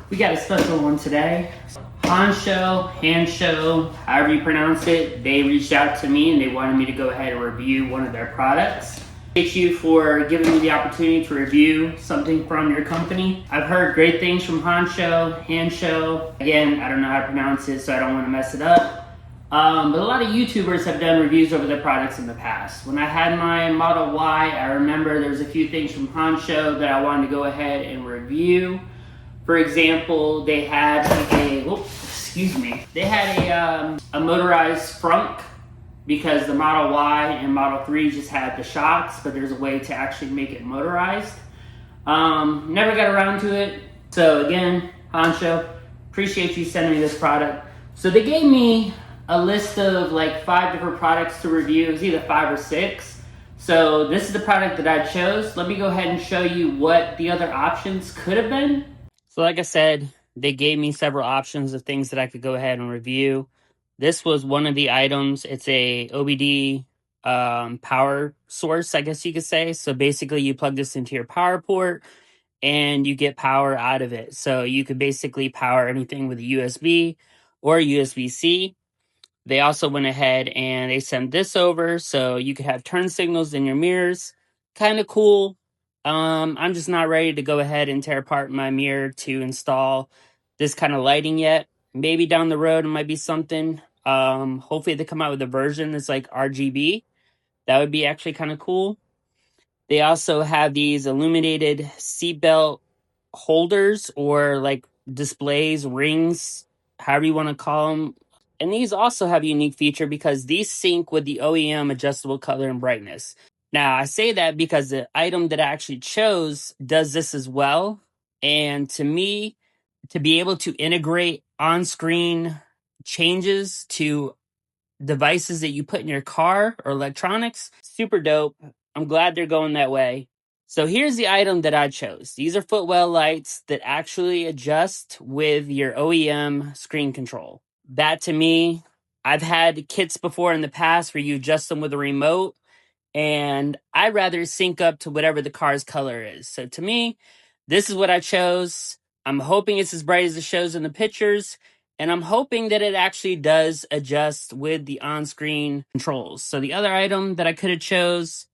We got a special one today. Hansshow, however you pronounce it, they reached out to me and they wanted me to go ahead and review one of their products. Thank you for giving me the opportunity to review something from your company. I've heard great things from Hansshow. Again, I don't know how to pronounce it, so I don't want to mess it up. But a lot of YouTubers have done reviews over their products in the past. When I had my Model Y, I remember there was a few things from Hansshow that I wanted to go ahead and review. For example, they had a motorized frunk, because the Model Y and Model 3 just had the shocks, but there's a way to actually make it motorized. Never got around to it. So again, Hansshow, appreciate you sending me this product. So they gave me a list of like 5 different products to review. It was either 5 or 6. So this is the product that I chose. Let me go ahead and show you what the other options could have been. So like I said, they gave me several options of things that I could go ahead and review. This was one of the items. It's a AWD power source, I guess you could say. So basically you plug this into your power port and you get power out of it. So you could basically power anything with a USB or USB-C. They also went ahead and they sent this over so you could have turn signals in your mirrors. Kind of cool. I'm just not ready to go ahead and tear apart my mirror to install this kind of lighting yet. Maybe down the road it might be something. Hopefully they come out with a version that's like RGB. That would be actually kind of cool. They also have these illuminated seatbelt holders, or like displays, rings, however you want to call them. And these also have a unique feature because these sync with the OEM adjustable color and brightness. Now, I say that because the item that I actually chose does this as well. And to me, to be able to integrate on-screen changes to devices that you put in your car or electronics, super dope. I'm glad they're going that way. So here's the item that I chose. These are Footwell lights that actually adjust with your OEM screen control. That to me, I've had kits before in the past where you adjust them with a remote, and I'd rather sync up to whatever the car's color is. So to me, this is what I chose. I'm hoping it's as bright as it shows in the pictures, and I'm hoping that it actually does adjust with the on-screen controls. So the other item that I could have chose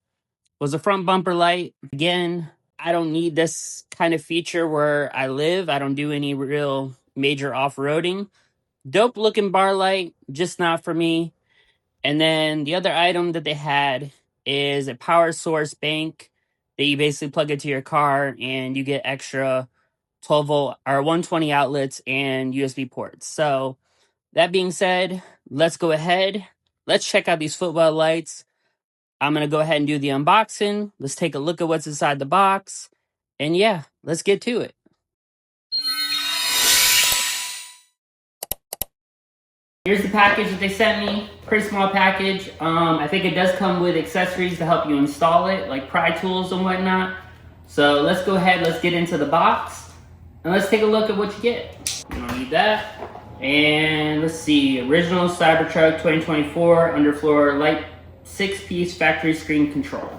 was a front bumper light. Again, I don't need this kind of feature where I live. I don't do any real major off-roading. Dope looking bar light, just not for me. And then the other item that they had is a power source bank that you basically plug into your car and you get extra 12 volt or 120 outlets and USB ports. So that being said, let's go ahead. Let's check out these Footwell lights. I'm going to go ahead and do the unboxing. Let's take a look at what's inside the box. And yeah, let's get to it. Here's the package that they sent me. Pretty small package. I think it does come with accessories to help you install it, like pry tools and whatnot. So let's go ahead, let's get into the box, and let's take a look at what you get. You don't need that. And let's see, original Cybertruck 2024 underfloor light 6-piece factory screen control.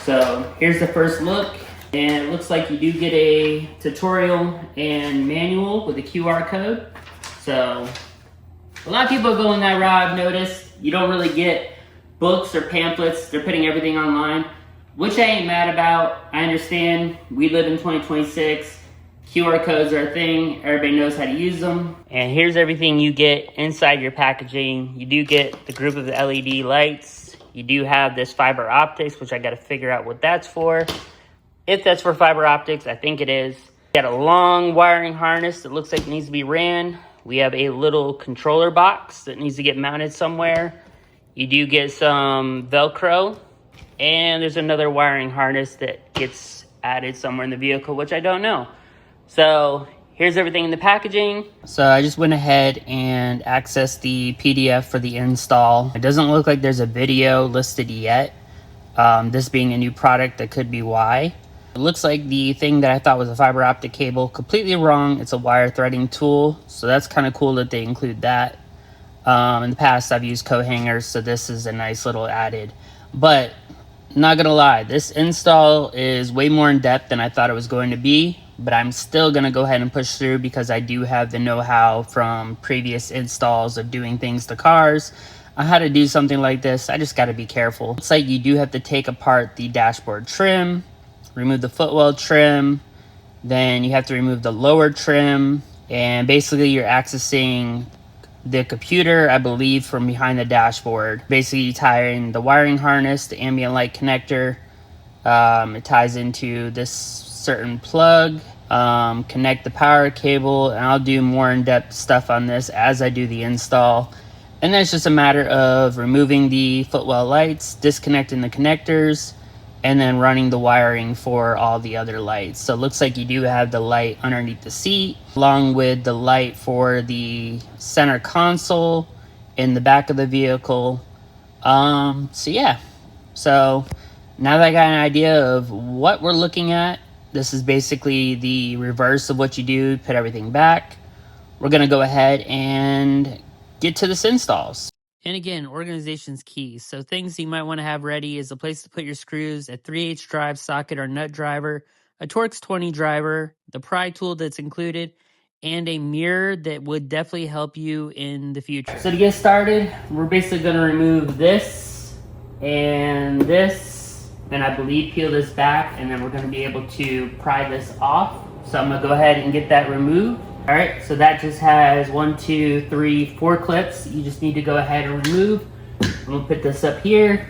So here's the first look, and it looks like you do get a tutorial and manual with a QR code. So a lot of people go in that route, I've noticed. You don't really get books or pamphlets. They're putting everything online, which I ain't mad about. I understand we live in 2026. QR codes are a thing. Everybody knows how to use them. And here's everything you get inside your packaging. You do get the group of LED lights. You do have this fiber optics, which I got to figure out what that's for. If that's for fiber optics, I think it is. You got a long wiring harness that looks like it needs to be ran. We have a little controller box that needs to get mounted somewhere. You do get some Velcro, and there's another wiring harness that gets added somewhere in the vehicle, which I don't know. So here's everything in the packaging. So I just went ahead and accessed the PDF for the install. It doesn't look like there's a video listed yet. This being a new product, that could be why. It looks like the thing that I thought was a fiber optic cable, completely wrong. It's a wire threading tool. So that's kind of cool that they include that. In the past, I've used coat hangers, so this is a nice little added. But not gonna lie, this install is way more in depth than I thought it was going to be. but I'm still gonna go ahead and push through because I do have the know-how from previous installs of doing things to cars on how to do something like this. I just got to be careful. It's like you do have to take apart the dashboard trim, remove the footwell trim, then you have to remove the lower trim, and basically you're accessing the computer, I believe, from behind the dashboard. Basically, you tie in the wiring harness, the ambient light connector. It ties into this certain plug, connect the power cable, and I'll do more in-depth stuff on this as I do the install. And then it's just a matter of removing the footwell lights, disconnecting the connectors, and then running the wiring for all the other lights. So it looks like you do have the light underneath the seat, along with the light for the center console in the back of the vehicle. So yeah, so now that I got an idea of what we're looking at, this is basically the reverse of what you do, put everything back. We're gonna go ahead and get to this installs. And again, organization's key. So things you might want to have ready is a place to put your screws, a 3/8 drive socket or nut driver, a Torx 20 driver, the pry tool that's included, and a mirror that would definitely help you in the future. So to get started, we're basically going to remove this and this, and I believe peel this back, and then we're going to be able to pry this off. So I'm going to go ahead and get that removed. All right, so that just has 1, 2, 3, 4 clips. You just need to go ahead and remove. I'm gonna put this up here.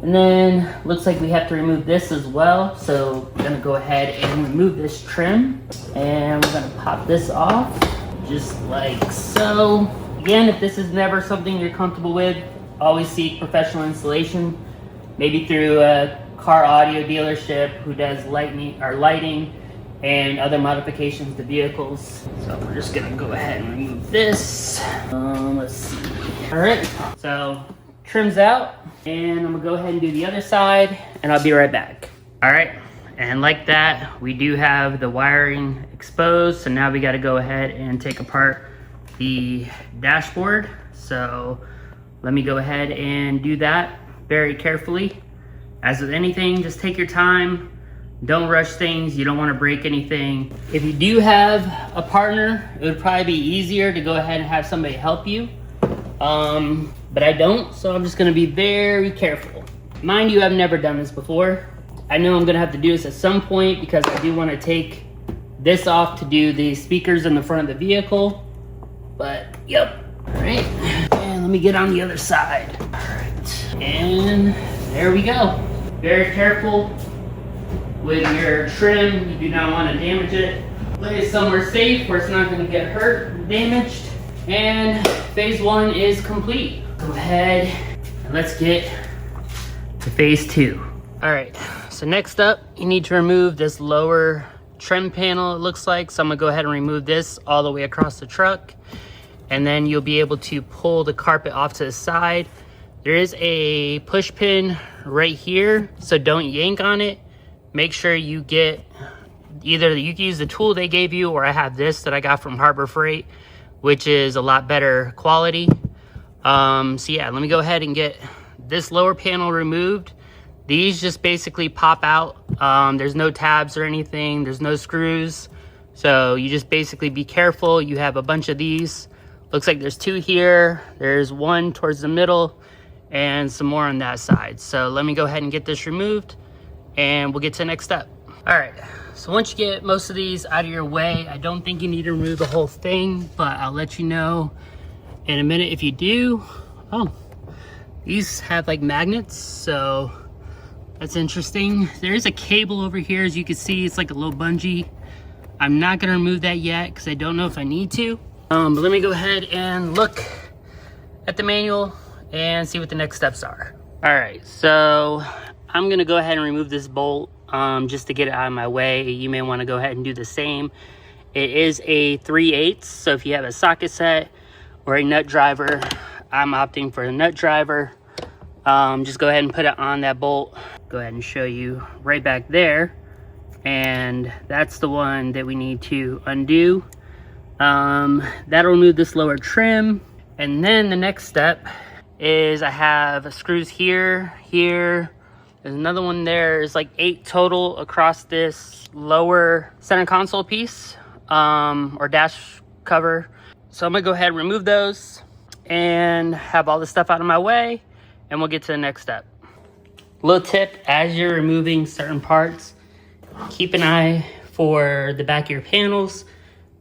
And then looks like we have to remove this as well. So I'm gonna go ahead and remove this trim. And we're gonna pop this off, just like so. Again, if this is never something you're comfortable with, always seek professional installation. Maybe through a car audio dealership who does lighting and other modifications to vehicles. So we're just gonna go ahead and remove this. Let's see. All right, so trim's out, and I'm gonna go ahead and do the other side, and I'll be right back. All right, and like that, we do have the wiring exposed, so now we gotta go ahead and take apart the dashboard. So let me go ahead and do that very carefully. As with anything, just take your time. Don't rush things. You don't want to break anything. If you do have a partner, it would probably be easier to go ahead and have somebody help you. But I don't, so I'm just going to be very careful. Mind you, I've never done this before. I know I'm going to have to do this at some point because I do want to take this off to do the speakers in the front of the vehicle. But, yep. All right. And let me get on the other side. All right. And there we go. Very careful with your trim. You do not want to damage it. Lay it somewhere safe where it's not going to get hurt or damaged. And phase 1 is complete. Go ahead and let's get to phase 2. All right, so next up, you need to remove this lower trim panel, it looks like. So I'm gonna go ahead and remove this all the way across the truck. And then you'll be able to pull the carpet off to the side. There is a push pin right here, so don't yank on it. Make sure you get either you can use the tool they gave you, or I have this that I got from Harbor Freight, which is a lot better quality. So yeah, let me go ahead and get this lower panel removed. These just basically pop out. There's no tabs or anything. There's no screws. So you just basically be careful. You have a bunch of these. Looks like there's 2 here. There's 1 towards the middle and some more on that side. So let me go ahead and get this removed, and we'll get to the next step. All right, so once you get most of these out of your way, I don't think you need to remove the whole thing, but I'll let you know in a minute if you do. Oh, these have like magnets, so that's interesting. There is a cable over here, as you can see. It's like a little bungee. I'm not gonna remove that yet because I don't know if I need to. But let me go ahead and look at the manual and see what the next steps are. All right, so I'm gonna go ahead and remove this bolt just to get it out of my way. You may wanna go ahead and do the same. It is a 3/8, so if you have a socket set or a nut driver, I'm opting for a nut driver. Just go ahead and put it on that bolt. Go ahead and show you right back there. And that's the one that we need to undo. That'll remove this lower trim. And then the next step is I have screws here, here, There's another one there. There's like 8 total across this lower center console piece, or dash cover. So I'm gonna go ahead and remove those and have all the stuff out of my way, and we'll get to the next step. Little tip, as you're removing certain parts, keep an eye for the back of your panels,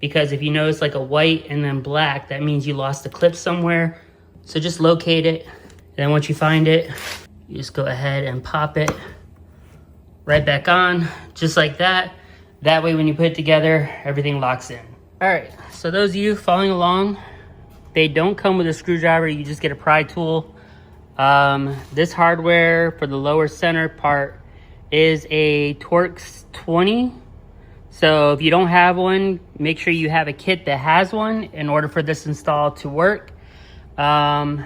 because if you notice like a white and then black, that means you lost the clip somewhere. So just locate it, and then once you find it, you just go ahead and pop it right back on, just like that. That way when you put it together, everything locks in. All right, so those of you following along, they don't come with a screwdriver, you just get a pry tool. This hardware for the lower center part is a Torx 20. So if you don't have one, make sure you have a kit that has one in order for this install to work. In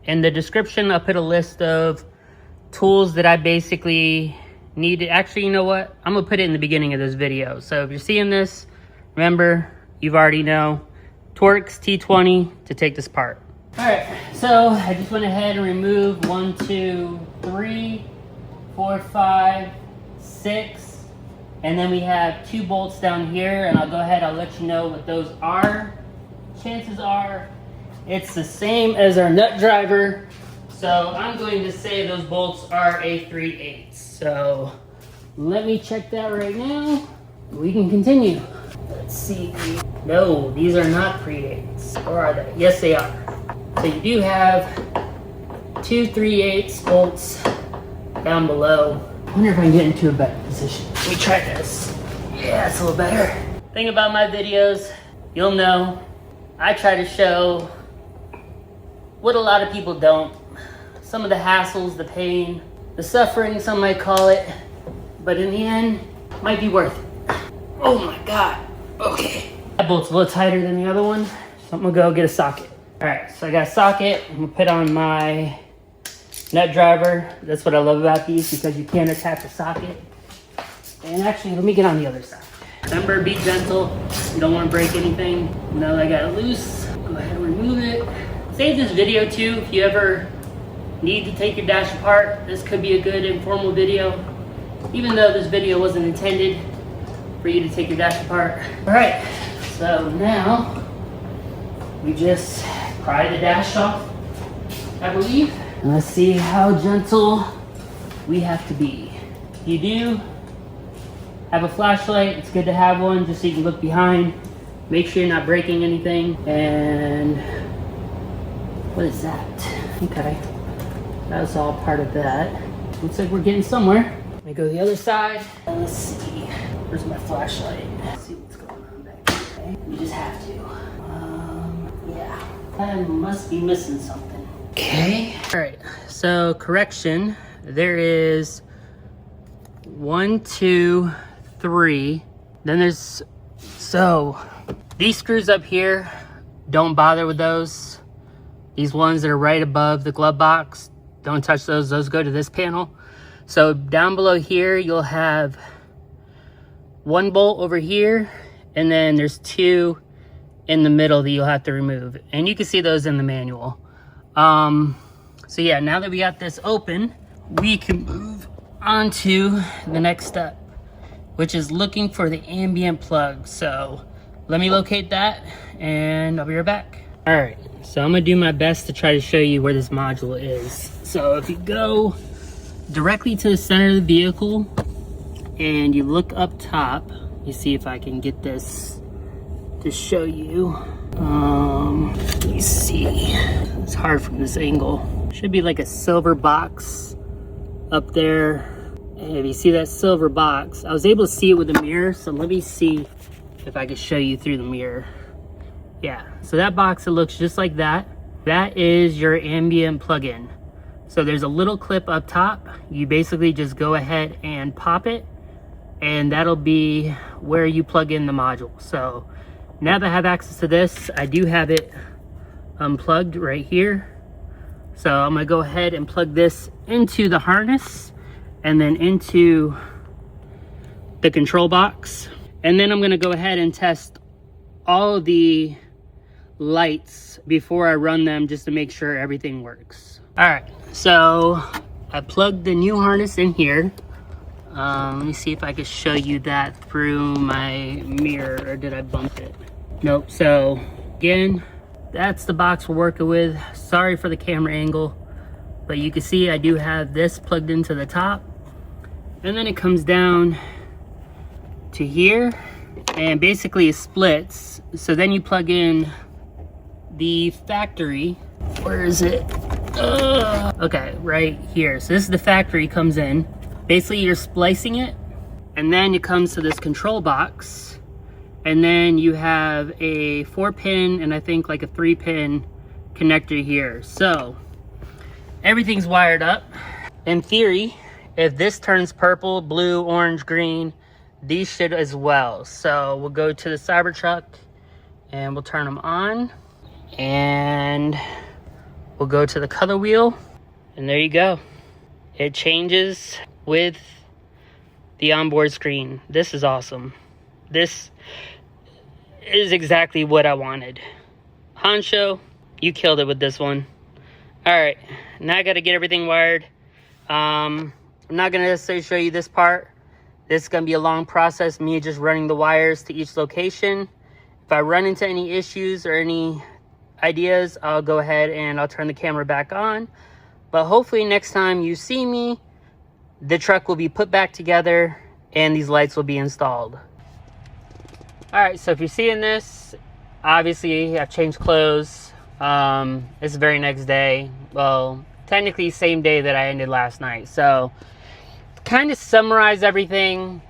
the description, I'll put a list of tools that I basically needed. Actually, you know what? I'm gonna put it in the beginning of this video. So if you're seeing this, remember, you've already know, Torx T20 to take this apart. All right, so I just went ahead and removed 1, 2, 3, 4, 5, 6, and then we have 2 bolts down here, and I'll go ahead, I'll let you know what those are. Chances are it's the same as our nut driver, so I'm going to say those bolts are a 3/8. So let me check that right now. We can continue. Let's see. No, these are not 3/8. Or are they? Yes, they are. So you do have 2 3/8 bolts down below. I wonder if I can get into a better position. Let me try this. Yeah, it's a little better. Thing about my videos, you'll know, I try to show what a lot of people don't. Some of the hassles, the pain, the suffering, some might call it, but in the end, it might be worth it. Oh my God, okay. That bolt's a little tighter than the other one, so I'm gonna go get a socket. All right, so I got a socket. I'm gonna put on my nut driver. That's what I love about these, because you can attach a socket. And actually, let me get on the other side. Remember, be gentle. You don't want to break anything. Now that I got it loose, go ahead and remove it. Save this video too if you ever need to take your dash apart. This could be a good informal video, even though this video wasn't intended for you to take your dash apart. All right, so now we just pry the dash off, I believe. And let's see how gentle we have to be. You do have a flashlight, it's good to have one just so you can look behind. Make sure you're not breaking anything. And what is that? Okay, that was all part of that. Looks like we're getting somewhere. Let me go to the other side. Let's see, where's my flashlight? Let's see what's going on back here. Okay. You just have to. Yeah, I must be missing something. Okay. All right, so correction, there is 1, 2, 3. Then there's, so these screws up here, don't bother with those. These ones that are right above the glove box, don't touch those. Those go to this panel. So down below here, you'll have 1 bolt over here, and then there's 2 in the middle that you'll have to remove. And you can see those in the manual. So yeah, now that we got this open, we can move on to the next step, which is looking for the ambient plug. So let me locate that and I'll be right back. All right, so I'm gonna do my best to try to show you where this module is. So if you go directly to the center of the vehicle and you look up top, you see if I can get this to show you. Let me see, it's hard from this angle. Should be like a silver box up there. And if you see that silver box, I was able to see it with the mirror, so let me see if I can show you through the mirror. Yeah, so that box, it looks just like that. That is your ambient plug-in. So there's a little clip up top. You basically just go ahead and pop it, and that'll be where you plug in the module. So now that I have access to this, I do have it unplugged right here. So I'm gonna go ahead and plug this into the harness and then into the control box. And then I'm gonna go ahead and test all of the lights before I run them, just to make sure everything works. All right, so I plugged the new harness in here. Let me see if I can show you that through my mirror, or did I bump it? Nope. So again, that's the box we're working with. Sorry for the camera angle, but you can see I do have this plugged into the top, and then it comes down to here, and basically it splits. So then you plug in the factory. Where is it? Okay, right here. So this is the factory comes in. Basically you're splicing it, and then it comes to this control box, and then you have a 4-pin and I think like a 3-pin connector here. So everything's wired up. In theory, if this turns purple, blue, orange, green, these should as well. So we'll go to the Cybertruck and we'll turn them on, and we'll go to the color wheel, and there you go. It changes with the onboard screen. This is awesome. This is exactly what I wanted. Hansshow, you killed it with this one. All right, now I got to get everything wired. I'm not going to necessarily show you this part. This is going to be a long process, me just running the wires to each location. If I run into any issues or any ideas, I'll go ahead and I'll turn the camera back on. But hopefully next time you see me, the truck will be put back together and these lights will be installed. All right, so if you're seeing this, obviously I've changed clothes. It's the very next day. Well, technically same day that I ended last night. So kind of summarize everything.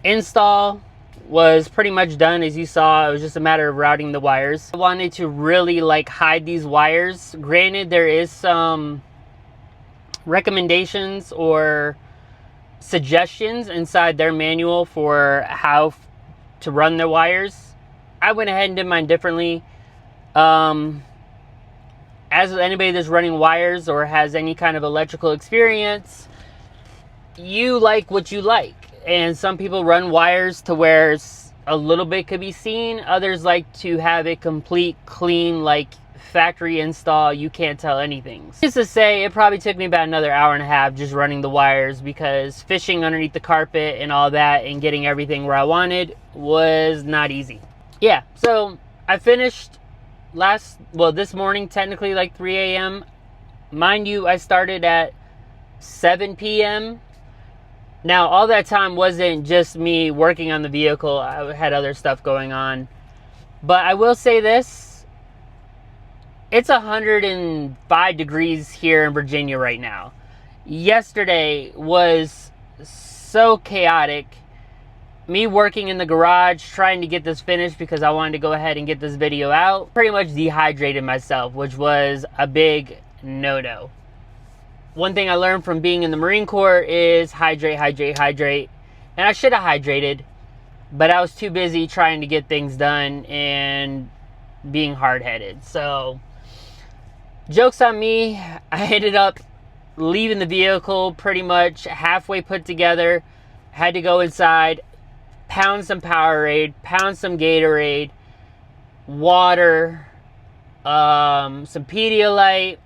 Install was pretty much done. As you saw, it was just a matter of routing the wires. I wanted to really like hide these wires. Granted, there is some recommendations or suggestions inside their manual for how to run the wires. I went ahead and did mine differently. As anybody that's running wires or has any kind of electrical experience, you like what you like. And some people run wires to where a little bit could be seen. Others like to have it complete, clean, like factory install. You can't tell anything. Just to say, it probably took me about another hour and a half just running the wires, because fishing underneath the carpet and all that and getting everything where I wanted was not easy. Yeah, so I finished this morning, technically like 3 a.m. Mind you, I started at 7 p.m. Now, all that time wasn't just me working on the vehicle. I had other stuff going on. But I will say this. It's 105 degrees here in Virginia right now. Yesterday was so chaotic. Me working in the garage, trying to get this finished because I wanted to go ahead and get this video out. Pretty much dehydrated myself, which was a big no-no. One thing I learned from being in the Marine Corps is hydrate, hydrate, hydrate. And I should have hydrated, but I was too busy trying to get things done and being hard-headed. So, joke's on me. I ended up leaving the vehicle pretty much halfway put together. Had to go inside, pound some Powerade, pound some Gatorade, water, some Pedialyte,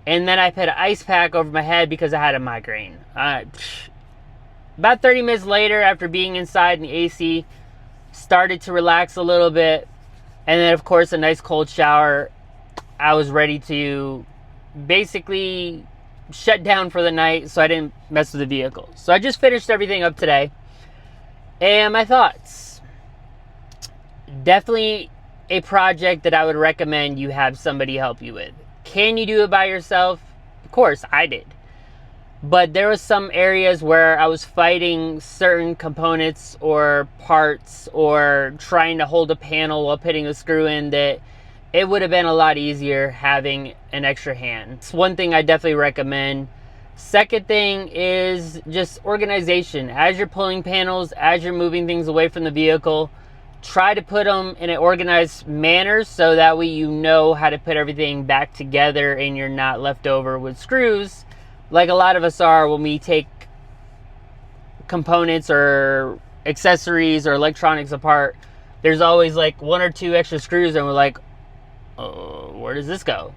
and then I put an ice pack over my head because I had a migraine. About 30 minutes later, after being inside in the AC, started to relax a little bit. And then, of course, a nice cold shower. I was ready to basically shut down for the night so I didn't mess with the vehicle. So I just finished everything up today. And my thoughts. Definitely a project that I would recommend you have somebody help you with. Can you do it by yourself? Of course, I did. But there was some areas where I was fighting certain components or parts or trying to hold a panel while putting a screw in that it would have been a lot easier having an extra hand. It's one thing I definitely recommend. Second thing is just organization. As you're pulling panels, as you're moving things away from the vehicle, try to put them in an organized manner so that way you know how to put everything back together and you're not left over with screws like a lot of us are when we take components or accessories or electronics apart. There's always like 1 or 2 extra screws and we're like, oh, where does this go?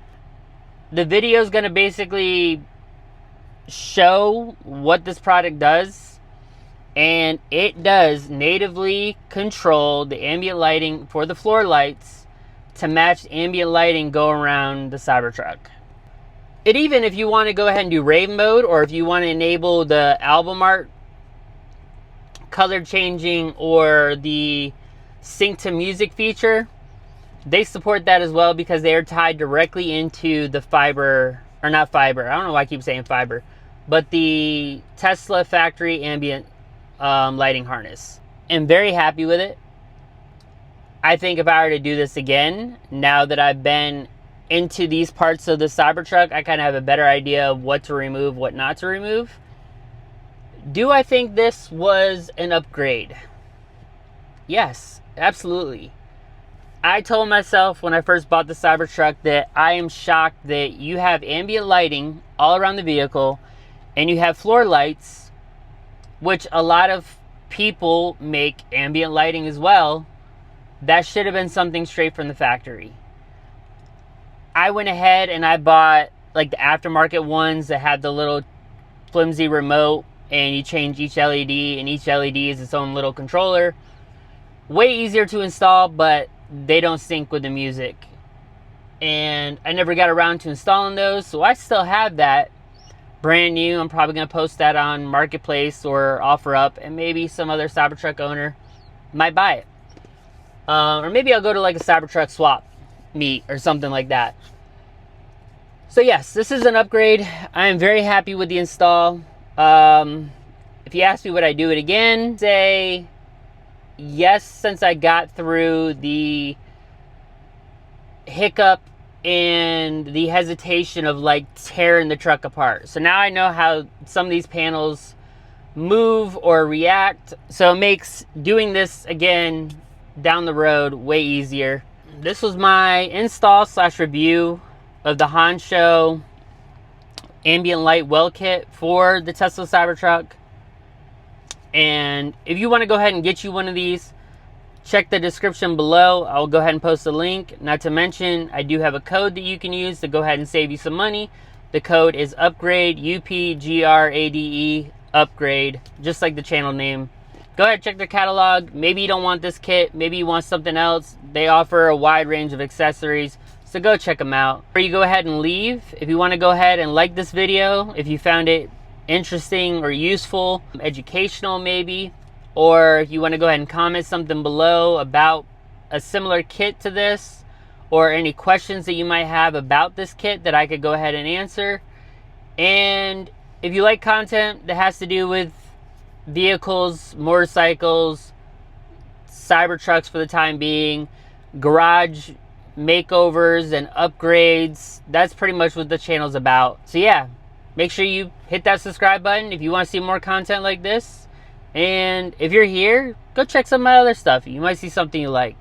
The video is going to basically show what this product does, and it does natively control the ambient lighting for the floor lights to match ambient lighting go around the Cybertruck. It even, if you want to go ahead and do rave mode, or if you want to enable the album art color changing or the sync to music feature, they support that as well, because they are tied directly into the fiber, or not fiber, I don't know why I keep saying fiber, but the Tesla factory ambient lighting harness. I'm very happy with it. I think if I were to do this again, now that I've been into these parts of the Cybertruck, I kind of have a better idea of what to remove, what not to remove. Do I think this was an upgrade? Yes, absolutely. I told myself when I first bought the Cybertruck that I am shocked that you have ambient lighting all around the vehicle and you have floor lights, which a lot of people make ambient lighting as well. That should have been something straight from the factory. I went ahead and I bought like the aftermarket ones that had the little flimsy remote, and you change each LED, and each LED is its own little controller. Way easier to install, but they don't sync with the music. And I never got around to installing those, so I still have that brand new. I'm probably going to post that on Marketplace or OfferUp, and maybe some other Cybertruck owner might buy it. Or maybe I'll go to like a Cybertruck swap meet or something like that. So yes, this is an upgrade. I am very happy with the install. If you ask me would I do it again, say yes, since I got through the hiccup and the hesitation of like tearing the truck apart. So now I know how some of these panels move or react, so it makes doing this again down the road way easier. This was my install / review of the Hansshow ambient light well kit for the Tesla Cybertruck. And if you want to go ahead and get you one of these, check the description below. I'll go ahead and post a link. Not to mention, I do have a code that you can use to go ahead and save you some money. The code is upgrade, UPGRADE, upgrade, just like the channel name. Go ahead, check their catalog. Maybe you don't want this kit, maybe you want something else. They offer a wide range of accessories, so go check them out. Before you go ahead and leave, if you want to go ahead and like this video, if you found it interesting or useful, educational maybe, or if you want to go ahead and comment something below about a similar kit to this, or any questions that you might have about this kit that I could go ahead and answer. And if you like content that has to do with vehicles, motorcycles, Cybertrucks for the time being, garage makeovers and upgrades, that's pretty much what the channel's about. So yeah, make sure you hit that subscribe button if you want to see more content like this. And if you're here, go check some of my other stuff. You might see something you like.